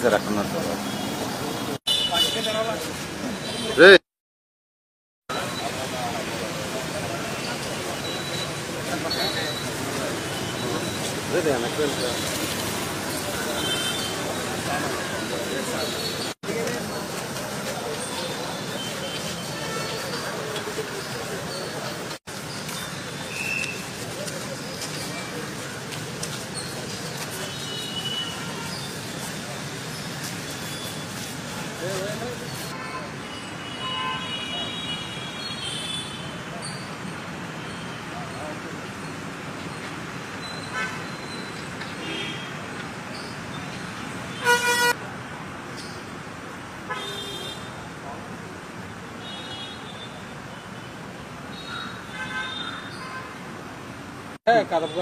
Sir అక్కడ ఉన్నారు sir. Kadapa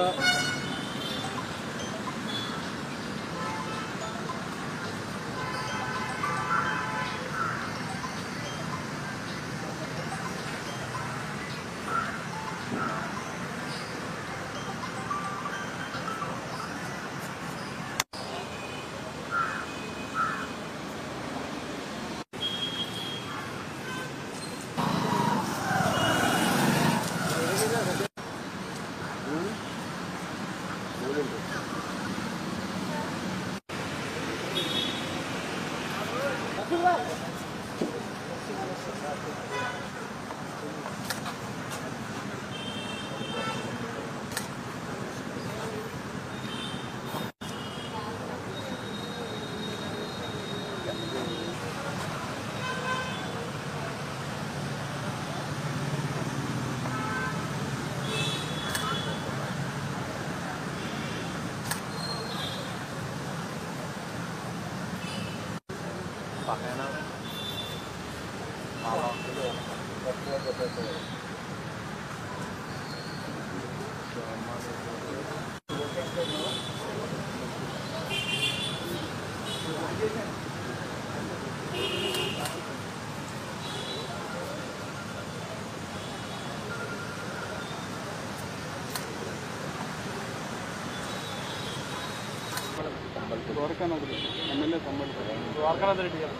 Dwarakanath Reddy MLA Dwarakanath Reddy గారు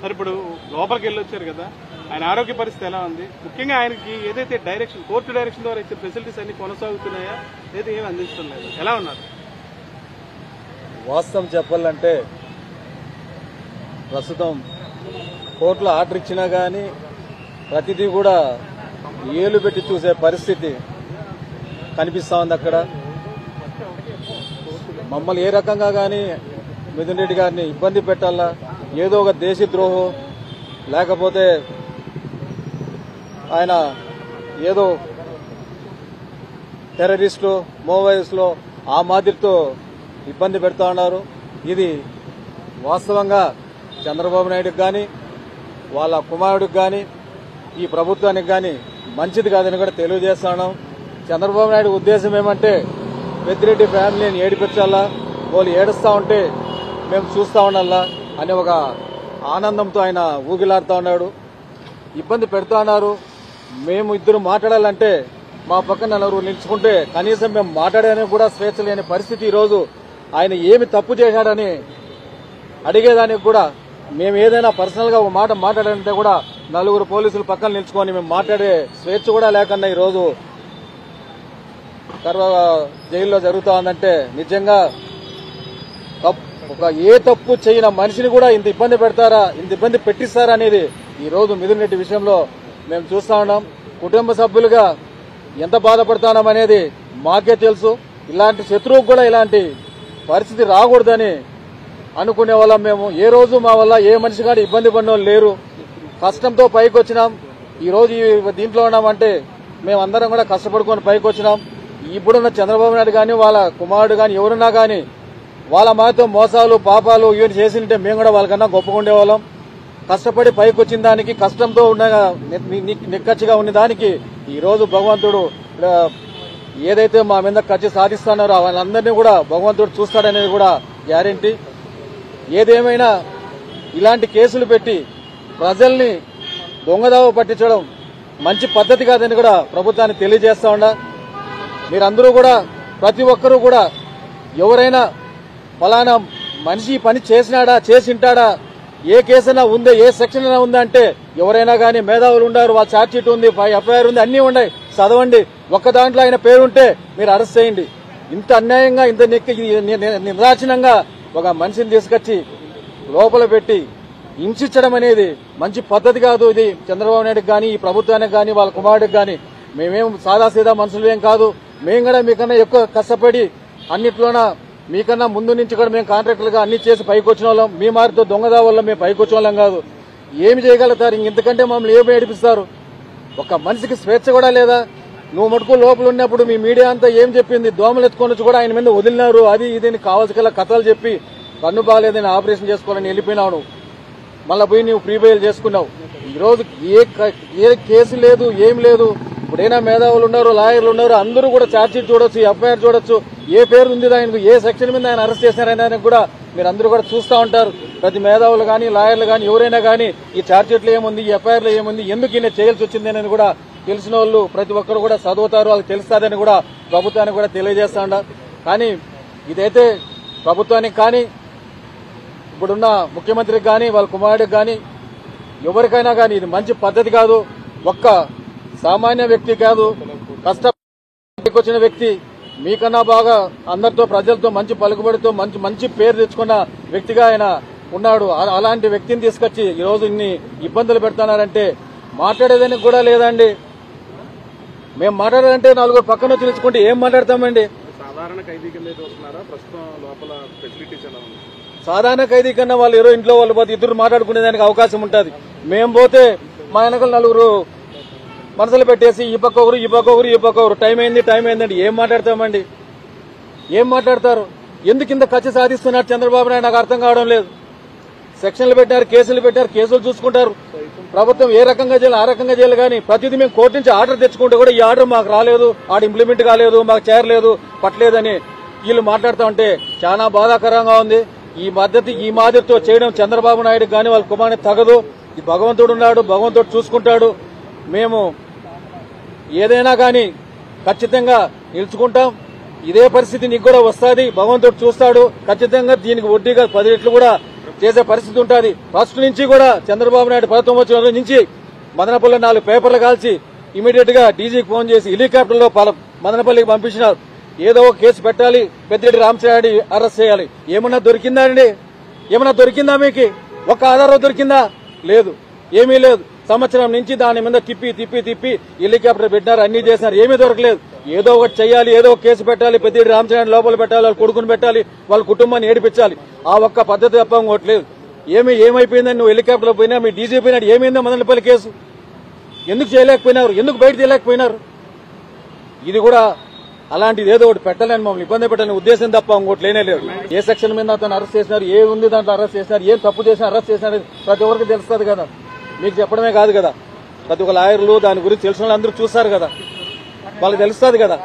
సార్ ఇప్పుడు లోపలికి వెళ్ళొచ్చారు కదా, ఆయన ఆరోగ్య పరిస్థితి ఎలా ఉంది? ముఖ్యంగా ఆయనకి ఏదైతే డైరెక్షన్ కోర్టు డైరెక్షన్ ద్వారా ఇచ్చే ఫెసిలిటీస్ అన్ని కొనసాగుతున్నాయా లేదా ఏమి అందిస్తున్నారు? ఎలా ఉన్నారు? వాస్తవం చెప్పాలంటే ప్రస్తుతం కోర్టులో ఆర్డర్ ఇచ్చినా కానీ ప్రతిదీ కూడా ఏలు పెట్టి చూసే పరిస్థితి కనిపిస్తా ఉంది. అక్కడ మమ్మల్ని ఏ రకంగా కానీ మిథున్ రెడ్డి గారిని ఇబ్బంది పెట్టాలా, ఏదో ఒక దేశద్రోహం లేకపోతే ఆయన ఏదో టెర్రరిస్టు మోవైస్లో ఆ మాదిరితో ఇబ్బంది పెడతా ఉన్నారు. ఇది వాస్తవంగా చంద్రబాబు నాయుడుకి కానీ వాళ్ళ కుమారుడికి కానీ ఈ ప్రభుత్వానికి కానీ మంచిది కాదని కూడా తెలియజేస్తున్నాం. చంద్రబాబు నాయుడు ఉద్దేశం ఏమంటే పెద్దిరెడ్డి ఫ్యామిలీని ఏడిపించాలా, వాళ్ళు ఏడుస్తూ ఉంటే మేము చూస్తూ ఉండాలా అనే ఒక ఆనందంతో ఆయన ఊగిలాడుతూ ఉన్నాడు. ఇబ్బంది పెడుతూ ఉన్నారు. మేము ఇద్దరు మాట్లాడాలంటే మా పక్కన నలుగురు నిలుచుకుంటే కనీసం మేము మాట్లాడడానికి కూడా స్వేచ్ఛ లేని పరిస్థితి. ఈరోజు ఆయన ఏమి తప్పు చేశాడని అడిగేదానికి కూడా మేము ఏదైనా పర్సనల్ గా ఒక మాట మాట్లాడాలంటే కూడా నలుగురు పోలీసులు పక్కన నిల్చుకొని మేము మాట్లాడే స్వేచ్ఛ కూడా లేకుండా ఈరోజు జైల్లో జరుగుతూ ఉందంటే నిజంగా ఒక ఏ తప్పు చేయని మనిషిని కూడా ఇంత ఇబ్బంది పెడతారా, ఇంత ఇబ్బంది పెట్టిస్తారా అనేది ఈ రోజు మిథున్ రెడ్డి విషయంలో మేము చూస్తా ఉన్నాం. కుటుంబ సభ్యులుగా ఎంత బాధపడతాం అనేది మాకే తెలుసు. ఇలాంటి శత్రువుకు కూడా ఇలాంటి పరిస్థితి రాకూడదని అనుకునే వాళ్ళం మేము. ఏ రోజు మా వల్ల ఏ మనిషి కూడా ఇబ్బంది పడిన వాళ్ళు లేరు. కష్టంతో పైకి వచ్చినాం. ఈ రోజు దీంట్లో ఉన్నామంటే మేమందరం కూడా కష్టపడుకొని పైకి వచ్చినాం. ఇప్పుడున్న చంద్రబాబు నాయుడు కానీ వాళ్ళ కుమారుడు కానీ ఎవరున్నా కానీ వాళ్ళ మాతో మోసాలు పాపాలు ఇవన్నీ చేసింటే మేము కూడా వాళ్ళకన్నా గొప్పగా ఉండేవాళ్ళం. కష్టపడి పైకి వచ్చిన దానికి కష్టంతో ఉన్న నిక్కచ్చిగా ఉన్న దానికి ఈ రోజు భగవంతుడు ఏదైతే మా మీద కచ్చి సాధిస్తున్నారో వాళ్ళందరినీ కూడా భగవంతుడు చూస్తాడనేది కూడా గ్యారెంటీ. ఏదేమైనా ఇలాంటి కేసులు పెట్టి ప్రజల్ని దొంగదావ పట్టించడం మంచి పద్ధతి కాదని కూడా ప్రభుత్వాన్ని తెలియజేస్తా ఉన్నా. మీరందరూ కూడా ప్రతి ఒక్కరూ కూడా ఎవరైనా ఫలానా మనిషి పని చేసినాడా చేసింటాడా ఏ కేసైనా ఉందా ఏ సెక్షన్ అయినా ఉందా అంటే ఎవరైనా కానీ మేధావులు ఉన్నారు, వాళ్ళ ఛార్జ్ షీట్ ఉంది, ఎఫ్ఐఆర్ ఉంది, అన్నీ ఉన్నాయి, చదవండి. ఒక్క దాంట్లో ఆయన పేరుంటే మీరు అరెస్ట్ చేయండి. ఇంత అన్యాయంగా ఇంత నిర్దాక్షిణ్యంగా ఒక మనిషిని తీసుకొచ్చి లోపల పెట్టి హింసించడం అనేది మంచి పద్ధతి కాదు. ఇది చంద్రబాబు నాయుడుకి కానీ ఈ ప్రభుత్వానికి కానీ వాళ్ళ కుమారుడికి కానీ మేమేం సాదాసీదా మనుషులు ఏం కాదు. మేము కూడా మీకన్నా ఎక్కువ కష్టపడి అన్నిట్లోన మీకన్నా ముందు నుంచి కూడా మేము కాంట్రాక్టర్లుగా అన్ని చేసి పైకి వచ్చిన వాళ్ళం. మీ మారితో దొంగదా వల్ల మేము పైకి వచ్చిన వాళ్ళం కాదు. ఏమి చేయగలుగుతారు? ఇంతకంటే మమ్మల్ని ఏమి ఏడిపిస్తారు? ఒక మనిషికి స్వేచ్ఛ కూడా లేదా? నువ్వు మటుకు లోపల ఉన్నప్పుడు మీ మీడియా అంతా ఏం చెప్పింది? దోమలు ఎత్తుకొని వచ్చి కూడా ఆయన మీద వదిలినారు, అది ఇదని కావాల్సిన కథలు చెప్పి కన్ను బాగాలేదని ఆపరేషన్ చేసుకోవాలని వెళ్ళిపోయినావు. నువ్వు మళ్ళీ పోయి నువ్వు ప్రీ బెయిల్ చేసుకున్నావు. ఈరోజు ఏ కేసు లేదు, ఏం లేదు. ఇప్పుడైనా మేధావులు ఉన్నారు, లాయర్లు ఉన్నారు, అందరూ కూడా ఛార్జ్ షీట్ చూడొచ్చు, ఎఫ్ఐఆర్ చూడొచ్చు, ఏ పేరు ఉంది ఆయనకు, ఏ సెక్షన్ మీద ఆయన అరెస్ట్ చేశారని కూడా మీరు అందరూ కూడా చూస్తూ ఉంటారు. ప్రతి మేధావులు కానీ లాయర్లు కానీ ఎవరైనా కానీ ఈ ఛార్జ్ షీట్లో ఏముంది, ఈ ఎఫ్ఐఆర్లో ఏముంది, ఎందుకు ఈయన చేయాల్సి వచ్చిందని కూడా తెలిసిన వాళ్ళు ప్రతి ఒక్కరు కూడా చదువుతారు, వాళ్ళకి తెలుస్తుందని కూడా ప్రభుత్వానికి కూడా తెలియజేస్తా ఉంటారు. కానీ ఇదైతే ప్రభుత్వానికి కానీ ఇప్పుడున్న ముఖ్యమంత్రికి కానీ వాళ్ళ కుమారుడికి కానీ ఎవరికైనా కానీ ఇది మంచి పద్ధతి కాదు. ఒక్క సామాన్య వ్యక్తి కాదు, కష్టపడికి వచ్చిన వ్యక్తి, మీకన్నా బాగా అందరితో ప్రజలతో మంచి పలుకుబడితో మంచి పేరు తెచ్చుకున్న వ్యక్తిగా ఆయన ఉన్నాడు. అలాంటి వ్యక్తిని తీసుకొచ్చి ఈరోజు ఇన్ని ఇబ్బందులు పెడుతున్నారంటే మాట్లాడేదానికి కూడా లేదండి. మేము మాట్లాడాలంటే నలుగురు పక్కన వచ్చి నిలుచుకుంటే ఏం మాట్లాడతామండి? సాధారణ ఖైదీ కింద వస్తున్నారా? ప్రస్తుతం లోపల ఫెసిలిటీస్ ఎలా ఉంది? సాధారణ ఖైదీ కన్నా వాళ్ళు ఏదో ఇంట్లో వాళ్ళు పోతే ఇద్దరు మాట్లాడుకునేదానికి అవకాశం ఉంటుంది. మేము పోతే మా వెనకలు నలుగురు మనసులు పెట్టేసి ఈ పక్క ఒకరు ఈ పక్క ఒకరు ఈ పక్క ఒకరు టైం అయిందండి. ఏం మాట్లాడతామండి? ఏం మాట్లాడతారు? ఎందుకు ఇంత కక్ష సాధిస్తున్నారు చంద్రబాబు నాయుడు? నాకు అర్థం కావడం లేదు. సెక్షన్లు పెట్టారు, కేసులు పెట్టారు, కేసులు చూసుకుంటారు. ప్రభుత్వం ఏ రకంగా చేయాలి ఆ రకంగా చేయాలి. కానీ ప్రతిదీ మేము కోర్టు నుంచి ఆర్డర్ తెచ్చుకుంటే కూడా ఈ ఆర్డర్ మాకు రాలేదు, ఇంప్లిమెంట్ కాలేదు, మాకు చేరలేదు, పట్టలేదని వీళ్ళు మాట్లాడుతూ ఉంటే చాలా బాధాకరంగా ఉంది. ఈ మాదిరితో చేయడం చంద్రబాబు నాయుడు కానీ వాళ్ళ కుమారుని తగదు. ఈ భగవంతుడు ఉన్నాడు, భగవంతుడు చూసుకుంటాడు. మేము ఏదైనా కానీ ఖచ్చితంగా నిలుచుకుంటాం. ఇదే పరిస్థితి నీకు కూడా వస్తుంది, భగవంతుడు చూస్తాడు. ఖచ్చితంగా దీనికి వడ్డీగా 10 రెట్లు కూడా చేసే పరిస్థితి ఉంటుంది. ఫస్ట్ నుంచి కూడా చంద్రబాబు నాయుడు ప్రభుత్వం వచ్చిన రోజు నుంచి మదనపల్లి 4 పేపర్లు కాల్చి ఇమీడియట్ గా డీజీకి ఫోన్ చేసి హెలికాప్టర్లో మదనపల్లికి పంపించినారు. ఏదో ఒక కేసు పెట్టాలి, పెద్దిరెడ్డి రామచంద్రారెడ్డి అరెస్ట్ చేయాలి. ఏమన్నా దొరికిందా అండి? ఏమన్నా దొరికిందా? మీకు ఒక ఆధారం దొరికిందా? లేదు, ఏమీ లేదు. సంవత్సరం నుంచి దాని మీద తిప్పి హెలికాప్టర్ పెట్టినారు, అన్ని చేసినారు, ఏమీ దొరకలేదు. ఏదో ఒకటి చేయాలి, ఏదో ఒక కేసు పెట్టాలి, పెద్దిరెడ్డి రామచంద్రారెడ్డి లోపల పెట్టాలి, వాళ్ళ కొడుకుని పెట్టాలి, వాళ్ళ కుటుంబాన్ని ఏడిపించాలి. ఆ ఒక్క పద్ధతి తప్ప ఇంకోట్లేదు. ఏమైపోయిందని నువ్వు హెలికాప్టర్లో పోయినా, మీ డీజీ పోయినాడు, ఏమైందో మదనపల్లి కేసు? ఎందుకు చేయలేకపోయినారు? ఎందుకు బయట తీయలేకపోయినారు? ఇది కూడా అలాంటిది ఏదో ఒకటి పెట్టాలని మమ్మల్ని ఇబ్బంది పెట్టాలని ఉద్దేశం తప్ప ఇంకోటి లేనే లేదు. ఏ సెక్షన్ మీద అతను అరెస్ట్ చేసినారు, ఏ ఉంది దాంట్లో అరెస్ట్ చేసినారు, ఏం తప్పు చేసినా అరెస్ట్ చేసినారు ప్రతి ఒక్కరికి తెలుస్తుంది కదా. మీకు చెప్పడమే కాదు కదా, ప్రతి ఒక్క లాయర్లు దాని గురించి తెలిసిన వాళ్ళు అందరూ చూస్తారు కదా, వాళ్ళకి తెలుస్తుంది కదా.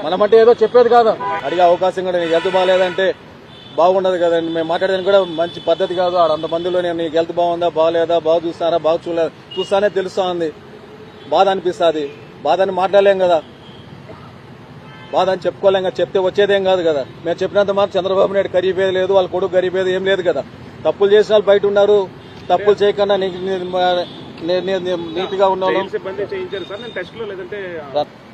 మనమంటే ఏదో చెప్పేది కాదు. అడిగే అవకాశం కూడా నీకు హెల్త్ బాగాలేదంటే బాగుండదు కదండి. మేము మాట్లాడేది కూడా మంచి పద్ధతి కాదు. అంతమందిలో నేను నీకు హెల్త్ బాగుందా బాగాలేదా, బాగా చూస్తారా బాగా చూస్తానే తెలుస్తా ఉంది. బాధ అనిపిస్తుంది. బాధ అని మాట్లాడలేం కదా, బాధ అని చెప్పుకోలేం కదా, చెప్తే వచ్చేదేం కాదు కదా. మేము చెప్పినంత మాత్రం చంద్రబాబు నాయుడు గరీబేది లేదు, వాళ్ళ కొడుకు గరీబేది ఏం లేదు కదా. తప్పులు చేసిన వాళ్ళు బయట ఉన్నారు, తప్పులు చేయకుండా నీట్ గా ఉన్న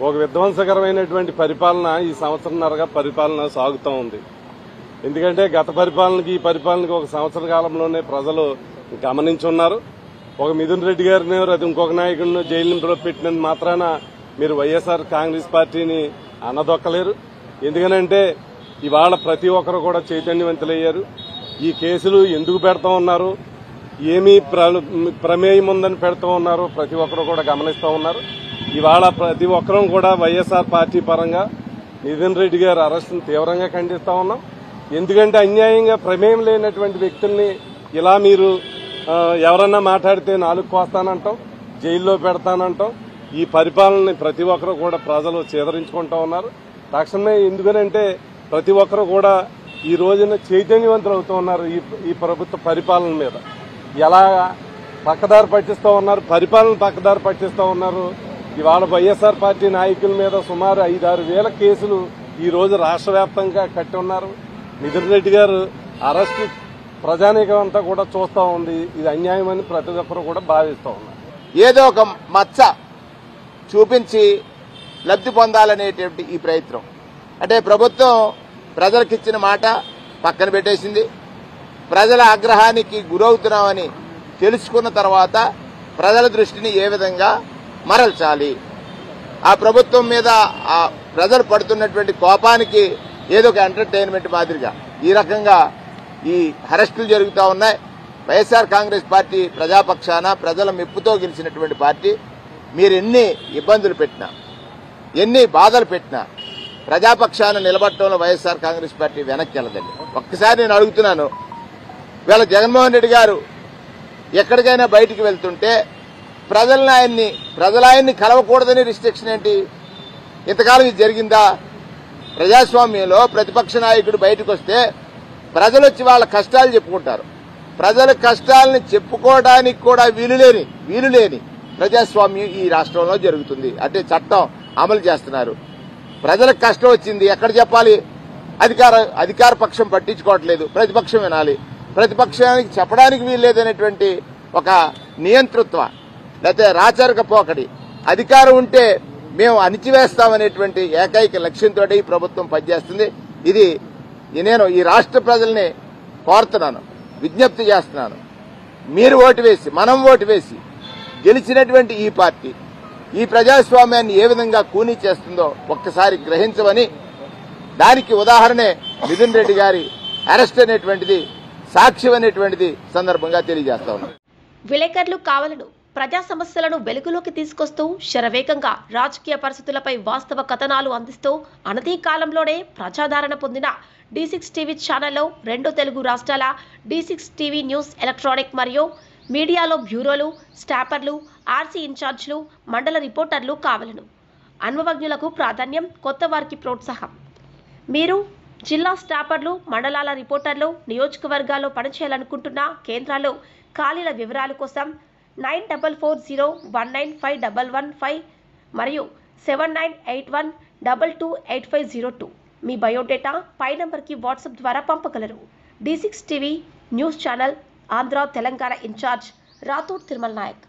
ఒక విధ్వంసకరమైనటువంటి పరిపాలన ఈ సంవత్సరంన్నరగా పరిపాలన సాగుతూ ఉంది. ఎందుకంటే గత పరిపాలనకి ఈ పరిపాలనకి ఒక సంవత్సర కాలంలోనే ప్రజలు గమనించున్నారు. ఒక మిథున్ రెడ్డి గారిని అది ఇంకొక నాయకుడిని జైలులో పెట్టినందుకు మాత్రాన మీరు వైఎస్ఆర్ కాంగ్రెస్ పార్టీని అనదొక్కలేరు. ఎందుకనంటే ఇవాళ ప్రతి ఒక్కరు కూడా చైతన్యవంతులయ్యారు. ఈ కేసులు ఎందుకు పెడతా ఉన్నారు, ఏమీ ప్రమేయం ఉందని పెడుతూ ఉన్నారు, ప్రతి ఒక్కరు కూడా గమనిస్తూ ఉన్నారు. ఇవాళ ప్రతి ఒక్కరూ కూడా వైఎస్ఆర్ పార్టీ పరంగా మిథున్ రెడ్డి గారి అరెస్టును తీవ్రంగా ఖండిస్తూ ఉన్నాం. ఎందుకంటే అన్యాయంగా ప్రమేయం లేనటువంటి వ్యక్తుల్ని ఇలా మీరు ఎవరన్నా మాట్లాడితే నాలుగు కోస్తానంటాం, జైల్లో పెడతానంటాం. ఈ పరిపాలనని ప్రతి ఒక్కరు కూడా ప్రజలు చేదరించుకుంటూ ఉన్నారు. తక్షణమే ఎందుకనంటే ప్రతి ఒక్కరు కూడా ఈ రోజున చైతన్యవంతులు అవుతూ ఉన్నారు. ఈ ప్రభుత్వ పరిపాలన మీద ఎలా పక్కదారి పట్టిస్తూ ఉన్నారు, పరిపాలన పక్కదారి పట్టిస్తూ ఉన్నారు. ఇవాళ వైఎస్ఆర్ పార్టీ నాయకుల మీద సుమారు 5-6 వేల కేసులు ఈ రోజు రాష్ట్ర వ్యాప్తంగా కట్టి ఉన్నారు. మిథున్ రెడ్డి గారు అరెస్టు ప్రజానీకం అంతా కూడా చూస్తూ ఉంది. ఇది అన్యాయమని ప్రతి ఒక్కరు కూడా భావిస్తూ ఉన్నారు. ఏదో ఒక మచ్చ చూపించి లబ్ధి పొందాలనేటువంటి ఈ ప్రయత్నం అంటే ప్రభుత్వం ప్రజలకిచ్చిన మాట పక్కన పెట్టేసింది. ప్రజల ఆగ్రహానికి గురవుతున్నామని తెలుసుకున్న తర్వాత ప్రజల దృష్టిని ఏ విధంగా మరల్చాలి, ఆ ప్రభుత్వం మీద ఆ ప్రజలు పడుతున్నటువంటి కోపానికి ఏదో ఒక ఎంటర్టైన్మెంట్ మాదిరిగా ఈ రకంగా ఈ అరెస్టులు జరుగుతూ ఉన్నాయి. వైఎస్ఆర్ కాంగ్రెస్ పార్టీ ప్రజాపక్షాన ప్రజల మెప్పుతో గెలిచినటువంటి పార్టీ. మీరు ఎన్ని ఇబ్బందులు పెట్టినా, ఎన్ని బాధలు పెట్టినా ప్రజాపక్షాన నిలబడటంలో వైఎస్ఆర్ కాంగ్రెస్ పార్టీ వెనక్కి వెళ్ళదండి. ఒక్కసారి నేను అడుగుతున్నాను, వీళ్ళ జగన్మోహన్ రెడ్డి గారు ఎక్కడికైనా బయటికి వెళ్తుంటే ప్రజలాయన్ని కలవకూడదని రిస్ట్రిక్షన్ ఏంటి? ఇంతకాలం ఇది జరిగిందా? ప్రజాస్వామ్యంలో ప్రతిపక్ష నాయకుడు బయటకు వస్తే ప్రజలు వచ్చి వాళ్ళ కష్టాలు చెప్పుకుంటారు. ప్రజల కష్టాలను చెప్పుకోవడానికి కూడా వీలులేని ప్రజాస్వామ్యం ఈ రాష్ట్రంలో జరుగుతుంది. అంటే చట్టం అమలు చేస్తున్నారు. ప్రజలకు కష్టం వచ్చింది ఎక్కడ చెప్పాలి? అధికార పక్షం పట్టించుకోవట్లేదు, ప్రతిపక్షం వినాలి. ప్రతిపక్షానికి చెప్పడానికి వీల్లేదనేటువంటి ఒక నియంతృత్వ లేకపోతే రాచరిక పోకడి, అధికారం ఉంటే మేము అణిచివేస్తామనేటువంటి ఏకైక లక్ష్యంతో ఈ ప్రభుత్వం పనిచేస్తుంది. ఇది నేను ఈ రాష్ట్ర ప్రజల్ని కోరుతున్నాను, విజ్ఞప్తి చేస్తున్నాను. మీరు ఓటు వేసి, మనం ఓటు వేసి గెలిచినటువంటి ఈ పార్టీ ఈ ప్రజాస్వామ్యాన్ని ఏ విధంగా కూనీ చేస్తుందో ఒక్కసారి గ్రహించమని, దానికి ఉదాహరణే మిథున్ రెడ్డి గారి అరెస్ట్ అనేటువంటిది, సాక్ష్యం అనేటువంటిది సందర్భంగా తెలియజేస్తా ఉన్నాం. విలేకరులు కావాలను ప్రజా సమస్యలను వెలుగులోకి తీసుకొస్తూ శరవేగంగా రాజకీయ పరిస్థితులపై వాస్తవ కథనాలు అందిస్తూ అనతి కాలంలోనే ప్రజాదరణ పొందిన D6 టీవీ ఛానల్లో 2 తెలుగు రాష్ట్రాల D6 టీవీ న్యూస్ ఎలక్ట్రానిక్ మరియు మీడియాలో బ్యూరోలు, స్టాపర్లు, ఆర్సీ ఇన్ఛార్జ్లు, మండల రిపోర్టర్లు కావాలను. అనుభవజ్ఞులకు ప్రాధాన్యం, కొత్త వారికి ప్రోత్సాహం. మీరు జిల్లా స్టాపర్లు, మండలాల రిపోర్టర్లు, నియోజకవర్గాల్లో పనిచేయాలనుకుంటున్న కేంద్రాల్లో ఖాళీల వివరాల కోసం 9440195115 మరియు 7981228502 మీ బయోడేటా పై నంబర్కి వాట్సాప్ ద్వారా పంపగలరు. D6 TV news channel Andhra Telangana incharge Rathod Tirumala Naik.